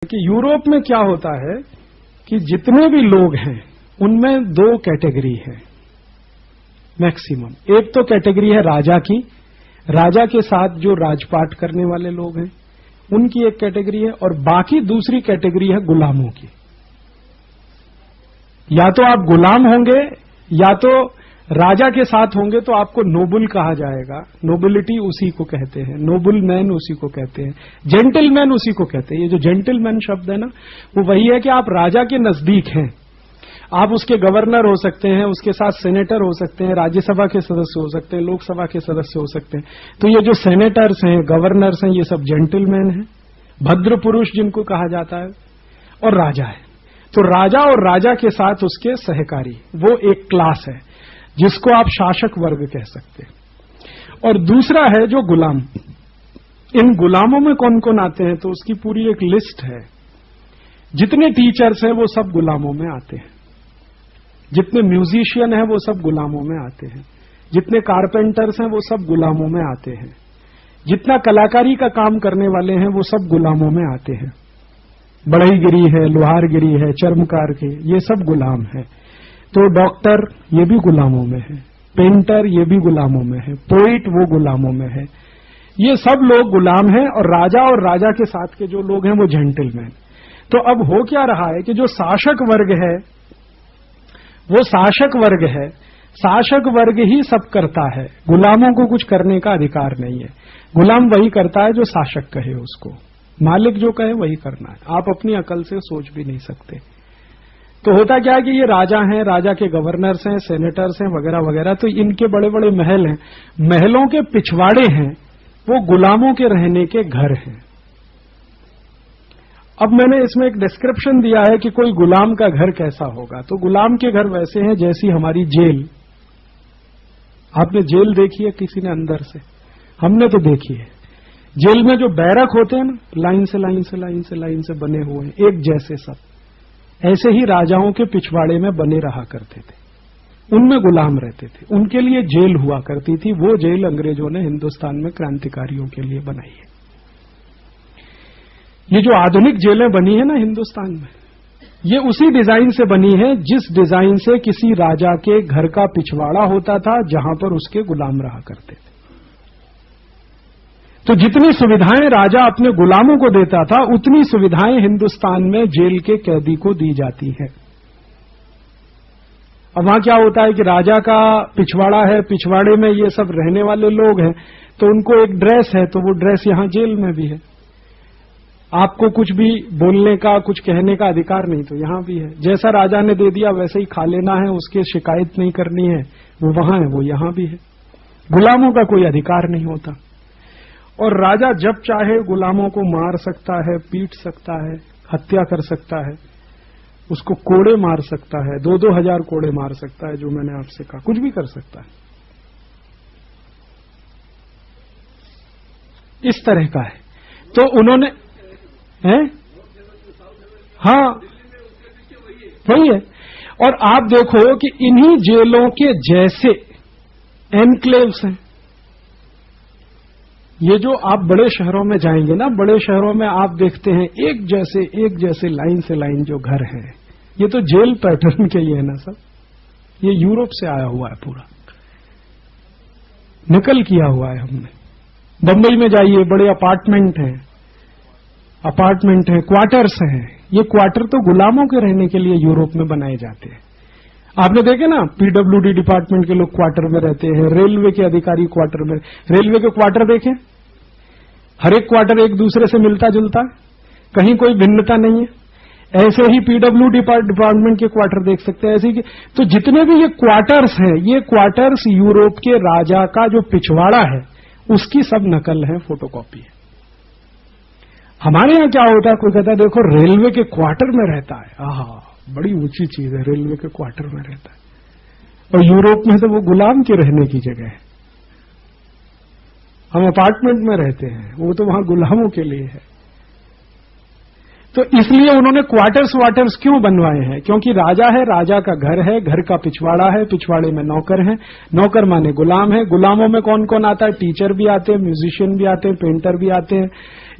कि यूरोप में क्या होता है कि जितने भी लोग हैं उनमें दो कैटेगरी है मैक्सिमम। एक तो कैटेगरी है राजा की, राजा के साथ जो राजपाट करने वाले लोग हैं उनकी एक कैटेगरी है, और बाकी दूसरी कैटेगरी है गुलामों की। या तो आप गुलाम होंगे या तो राजा के साथ होंगे तो आपको नोबल कहा जाएगा। नोबिलिटी उसी को कहते हैं, नोबल मैन उसी को कहते हैं, जेंटलमैन उसी को कहते हैं। ये जो जेंटलमैन शब्द है ना, वो वही है कि आप राजा के नजदीक हैं, आप उसके गवर्नर हो सकते हैं, उसके साथ सेनेटर हो सकते हैं, राज्यसभा के सदस्य हो सकते हैं, लोकसभा के सदस्य हो सकते हैं। तो ये जो सेनेटर्स हैं, गवर्नर्स हैं, ये सब जेंटलमैन हैं, भद्र पुरुष जिनको कहा जाता है। और राजा है तो राजा और राजा के साथ उसके सहकारी, वो एक क्लास है जिसको आप शासक वर्ग कह सकते हैं। और दूसरा है जो गुलाम। इन गुलामों में कौन कौन आते हैं तो उसकी पूरी एक लिस्ट है। जितने टीचर्स हैं वो सब गुलामों में आते हैं, जितने म्यूजिशियन हैं वो सब गुलामों में आते हैं, जितने कारपेंटर्स हैं वो सब गुलामों में आते हैं, जितना कलाकारी का काम करने वाले हैं वो सब गुलामों में आते हैं। बढ़ईगिरी है, लोहारगिरी है, चर्मकार के, ये सब गुलाम है। तो डॉक्टर ये भी गुलामों में है, पेंटर ये भी गुलामों में है, पोइट वो गुलामों में है। ये सब लोग गुलाम हैं और राजा के साथ के जो लोग हैं वो जेंटलमैन। तो अब हो क्या रहा है कि जो शासक वर्ग है वो शासक वर्ग है, शासक वर्ग ही सब करता है, गुलामों को कुछ करने का अधिकार नहीं है। गुलाम वही करता है जो शासक कहे, उसको मालिक जो कहे वही करना है। आप अपनी अकल से सोच भी नहीं सकते। तो होता क्या है कि ये राजा हैं, राजा के गवर्नर्स हैं, सेनेटर्स हैं, वगैरह वगैरह। तो इनके बड़े बड़े महल हैं, महलों के पिछवाड़े हैं वो गुलामों के रहने के घर हैं। अब मैंने इसमें एक डिस्क्रिप्शन दिया है कि कोई गुलाम का घर कैसा होगा। तो गुलाम के घर वैसे हैं जैसी हमारी जेल। आपने जेल देखी है किसी ने अंदर से? हमने तो देखी है। जेल में जो बैरक होते हैं ना, लाइन से लाइन से लाइन से लाइन से बने हुए हैं एक जैसे सब, ऐसे ही राजाओं के पिछवाड़े में बने रहा करते थे। उनमें गुलाम रहते थे, उनके लिए जेल हुआ करती थी। वो जेल अंग्रेजों ने हिंदुस्तान में क्रांतिकारियों के लिए बनाई है। ये जो आधुनिक जेलें बनी है ना हिंदुस्तान में, ये उसी डिजाइन से बनी है जिस डिजाइन से किसी राजा के घर का पिछवाड़ा होता था जहां पर उसके गुलाम रहा करते थे। तो जितनी सुविधाएं राजा अपने गुलामों को देता था उतनी सुविधाएं हिंदुस्तान में जेल के कैदी को दी जाती है। अब वहां क्या होता है कि राजा का पिछवाड़ा है, पिछवाड़े में ये सब रहने वाले लोग हैं, तो उनको एक ड्रेस है, तो वो ड्रेस यहां जेल में भी है। आपको कुछ भी बोलने का, कुछ कहने का अधिकार नहीं, तो यहां भी है। जैसा राजा ने दे दिया वैसे ही खा लेना है, उसकी शिकायत नहीं करनी है, वो वहां है, वो यहां भी है। गुलामों का कोई अधिकार नहीं होता। और राजा जब चाहे गुलामों को मार सकता है, पीट सकता है, हत्या कर सकता है, उसको कोड़े मार सकता है, 2-2 हजार कोड़े मार सकता है, जो मैंने आपसे कहा, कुछ भी कर सकता है। इस तरह का है। तो उन्होंने हाँ वही है। और आप देखो कि इन्हीं जेलों के जैसे एनक्लेव्स हैं। ये जो आप बड़े शहरों में जाएंगे ना, बड़े शहरों में आप देखते हैं एक जैसे लाइन से लाइन जो घर है, ये तो जेल पैटर्न के ही है ना सब। ये यूरोप से आया हुआ है, पूरा नकल किया हुआ है हमने। बंबई में जाइए, बड़े अपार्टमेंट हैं, क्वार्टर्स हैं। ये क्वार्टर तो गुलामों के रहने के लिए यूरोप में बनाए जाते हैं। आपने देखे ना, पीडब्ल्यूडी डिपार्टमेंट के लोग क्वार्टर में रहते हैं, रेलवे के अधिकारी क्वार्टर में। रेलवे के क्वार्टर देखें, हर एक क्वार्टर एक दूसरे से मिलता जुलता, कहीं कोई भिन्नता नहीं है। ऐसे ही पीडब्ल्यूडी डिपार्टमेंट के क्वार्टर देख सकते हैं, ऐसे ही। तो जितने भी ये क्वार्टर्स हैं, ये क्वार्टर्स यूरोप के राजा का जो पिछवाड़ा है उसकी सब नकल है, फोटोकॉपी है। हमारे यहां क्या होता है, कोई कहता है देखो रेलवे के क्वार्टर में रहता है, आहा बड़ी ऊंची चीज है, रेलवे के क्वार्टर में रहता है। और यूरोप में तो वो गुलाम के रहने की जगह है। हम अपार्टमेंट में रहते हैं, वो तो वहां गुलामों के लिए है। तो इसलिए उन्होंने क्वार्टर्स वार्टर्स क्यों बनवाए हैं? क्योंकि राजा है, राजा का घर है, घर का पिछवाड़ा है, पिछवाड़े में नौकर हैं, नौकर माने गुलाम है, गुलामों में कौन कौन आता है? टीचर भी आते हैं, म्यूजिशियन भी आते हैं, पेंटर भी आते हैं,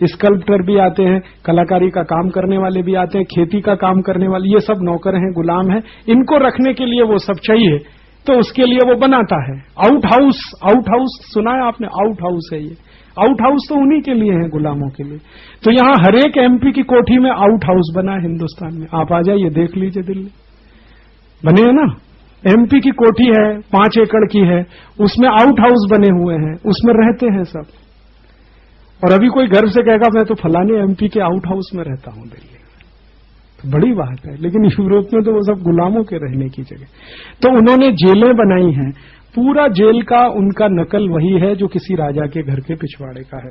स्कल्प्टर भी आते हैं, कलाकारी का काम करने वाले भी आते हैं, खेती का काम करने वाले, ये सब नौकर हैं, गुलाम हैं। इनको रखने के लिए वो सब चाहिए, तो उसके लिए वो बनाता है। आउट हाउस सुना है आपने? आउट हाउस है ये। आउट हाउस तो उन्हीं के लिए है, गुलामों के लिए। तो यहां हर एक एमपी की कोठी में आउट हाउस बना है हिंदुस्तान में। आप आ जाइए, देख लीजिए, दिल्ली बने हैं ना। एमपी की कोठी है, 5 एकड़ की है, उसमें आउट हाउस बने हुए हैं, उसमें रहते हैं सब। और अभी कोई गर्व से कहेगा मैं तो फलाने एमपी के आउट हाउस में रहता हूं दिल्ली, तो बड़ी बात है। लेकिन यूरोप में तो वो सब गुलामों के रहने की जगह। तो उन्होंने जेलें बनाई हैं, पूरा जेल का उनका नकल वही है जो किसी राजा के घर के पिछवाड़े का है।